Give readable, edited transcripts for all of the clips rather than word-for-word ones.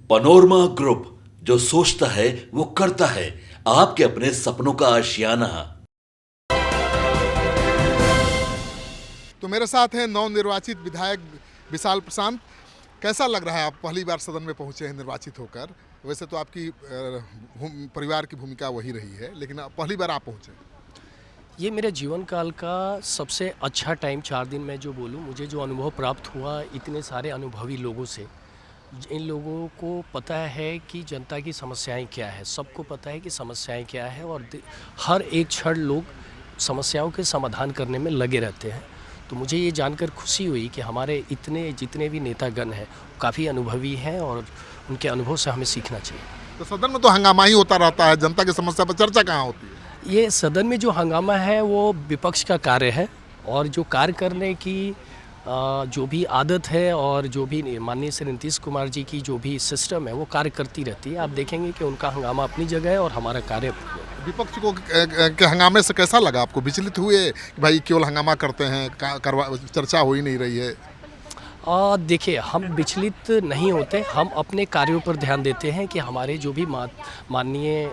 Panorama group, जो सोचता है वो करता है। आपके अपने सपनों का आशियाना। तो मेरे साथ हैं नवनिर्वाचित विधायक विशाल प्रशांत। कैसा लग रहा है, आप पहली बार सदन में पहुंचे हैं निर्वाचित होकर? वैसे तो आपकी परिवार की भूमिका वही रही है, लेकिन पहली बार आप पहुंचे। ये मेरे जीवन काल का सबसे अच्छा टाइम, 4 दिन मैं जो बोलूँ, मुझे जो अनुभव प्राप्त हुआ इतने सारे अनुभवी लोगों से। इन लोगों को पता है कि जनता की समस्याएं क्या है, सबको पता है कि समस्याएं क्या है, और हर एक क्षण लोग समस्याओं के समाधान करने में लगे रहते हैं। तो मुझे ये जानकर खुशी हुई कि हमारे इतने जितने भी नेतागण हैं काफ़ी अनुभवी हैं और उनके अनुभव से हमें सीखना चाहिए। तो सदन में तो हंगामा ही होता रहता है, जनता की समस्या पर चर्चा कहाँ होती है? ये सदन में जो हंगामा है वो विपक्ष का कार्य है, और जो कार्य करने की जो भी आदत है और जो भी माननीय श्री नीतीश कुमार जी की जो भी सिस्टम है वो कार्य करती रहती है। आप देखेंगे कि उनका हंगामा अपनी जगह है और हमारा कार्य। विपक्ष को के हंगामे से कैसा लगा आपको? विचलित हुए कि भाई केवल हंगामा करते हैं, चर्चा हो ही नहीं रही है? देखिए, हम विचलित नहीं होते, हम अपने कार्यों पर ध्यान देते हैं कि हमारे जो भी माननीय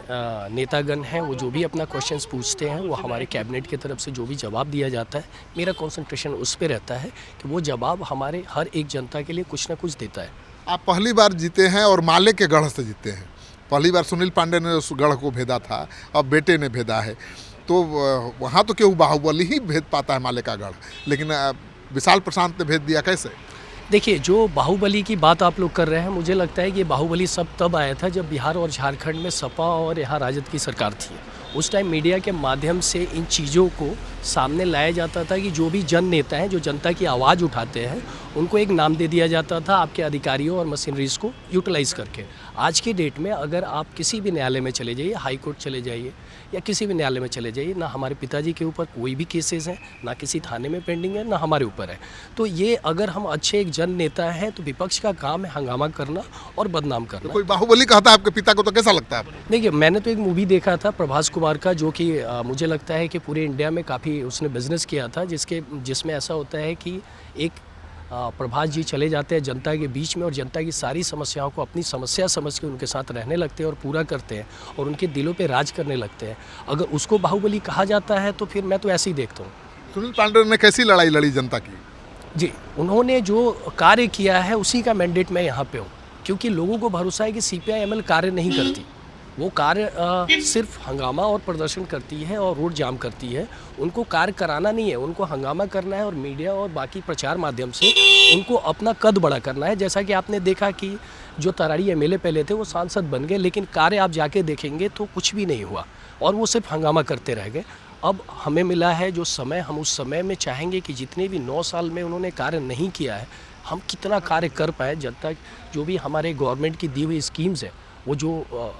नेतागण हैं वो जो भी अपना क्वेश्चंस पूछते हैं वो हमारे कैबिनेट की तरफ से जो भी जवाब दिया जाता है, मेरा कंसंट्रेशन उस पे रहता है कि वो जवाब हमारे हर एक जनता के लिए कुछ ना कुछ देता है। आप पहली बार जीते हैं और माले के गढ़ से जीते हैं। पहली बार सुनील पांडे ने उस गढ़ को भेदा था, अब बेटे ने भेदा है। तो वहाँ तो केवल बाहुबली ही भेद पाता है माले का गढ़, लेकिन विशाल प्रशांत ने भेद दिया। कैसे? देखिए, जो बाहुबली की बात आप लोग कर रहे हैं, मुझे लगता है कि बाहुबली सब तब आया था जब बिहार और झारखंड में सपा और यहाँ राजद की सरकार थी। उस टाइम मीडिया के माध्यम से इन चीज़ों को सामने लाया जाता था कि जो भी जन नेता हैं, जो जनता की आवाज़ उठाते हैं, उनको एक नाम दे दिया जाता था आपके अधिकारियों और मशीनरीज को यूटिलाइज़ करके। आज के डेट में अगर आप किसी भी न्यायालय में चले जाइए, हाई कोर्ट चले जाइए या किसी भी न्यायालय में चले जाइए, ना हमारे पिताजी के ऊपर कोई भी केसेस हैं, ना किसी थाने में पेंडिंग है, ना हमारे ऊपर है। तो ये अगर हम अच्छे एक जन नेता हैं तो विपक्ष का काम है हंगामा करना और बदनाम करना। कोई बाहुबली कहता है आपके पिता को, तो कैसा लगता है? देखिए, मैंने तो एक मूवी देखा था प्रभास कुमार का, जो कि मुझे लगता है कि पूरे इंडिया में काफ़ी उसने बिजनेस किया था, जिसमें ऐसा होता है कि एक प्रभास जी चले जाते हैं जनता के बीच में और जनता की सारी समस्याओं को अपनी समस्या समझ के उनके साथ रहने लगते हैं और पूरा करते हैं और उनके दिलों पे राज करने लगते हैं। अगर उसको बाहुबली कहा जाता है तो फिर मैं तो ऐसे ही देखता हूँ। सुनील पांडे ने कैसी लड़ाई लड़ी जनता की? जी, उन्होंने जो कार्य किया है उसी का मैंडेट मैं यहाँ पे हूँ, क्योंकि लोगों को भरोसा है कि CPI-ML कार्य नहीं करती। वो कार्य सिर्फ हंगामा और प्रदर्शन करती है और रोड जाम करती है। उनको कार्य कराना नहीं है, उनको हंगामा करना है और मीडिया और बाकी प्रचार माध्यम से उनको अपना कद बड़ा करना है। जैसा कि आपने देखा कि जो तराड़ी MLA पहले थे वो सांसद बन गए, लेकिन कार्य आप जाके देखेंगे तो कुछ भी नहीं हुआ और वो सिर्फ हंगामा करते रह गए। अब हमें मिला है जो समय, हम उस समय में चाहेंगे कि जितने भी 9 साल में उन्होंने कार्य नहीं किया है, हम कितना कार्य कर पाए। जब तक जो भी हमारे गवर्नमेंट की दी हुई स्कीम्स है वो जो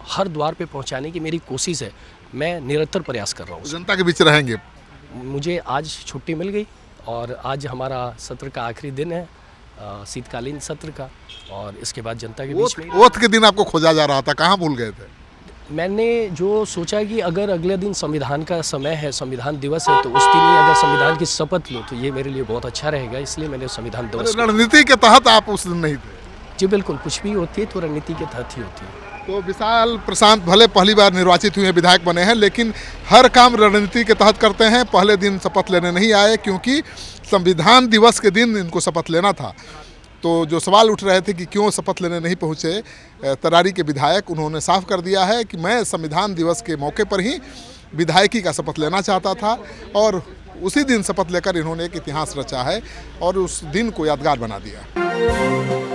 हर द्वार पे पहुंचाने की मेरी कोशिश है, मैं निरंतर प्रयास कर रहा हूँ। जनता के बीच रहेंगे? मुझे आज छुट्टी मिल गई और आज हमारा सत्र का आखिरी दिन है, शीतकालीन सत्र का, और इसके बाद जनता के बीच में। ओथ के दिन आपको खोजा जा रहा था, कहाँ भूल गए थे? मैंने जो सोचा कि अगर अगले दिन संविधान का समय है, संविधान दिवस है, तो उस दिन ही अगर संविधान की शपथ लूँ तो ये मेरे लिए बहुत अच्छा रहेगा, इसलिए मैंने संविधान दिवस। रणनीति के तहत आप उस दिन नहीं थे? जी बिल्कुल, कुछ भी होती है तो रणनीति के तहत ही होती है। तो विशाल प्रशांत भले पहली बार निर्वाचित हुए हैं, विधायक बने हैं, लेकिन हर काम रणनीति के तहत करते हैं। पहले दिन शपथ लेने नहीं आए क्योंकि संविधान दिवस के दिन इनको शपथ लेना था। तो जो सवाल उठ रहे थे कि क्यों शपथ लेने नहीं पहुंचे तरारी के विधायक, उन्होंने साफ कर दिया है कि मैं संविधान दिवस के मौके पर ही विधायकी का शपथ लेना चाहता था और उसी दिन शपथ लेकर इन्होंने एक इतिहास रचा है और उस दिन को यादगार बना दिया।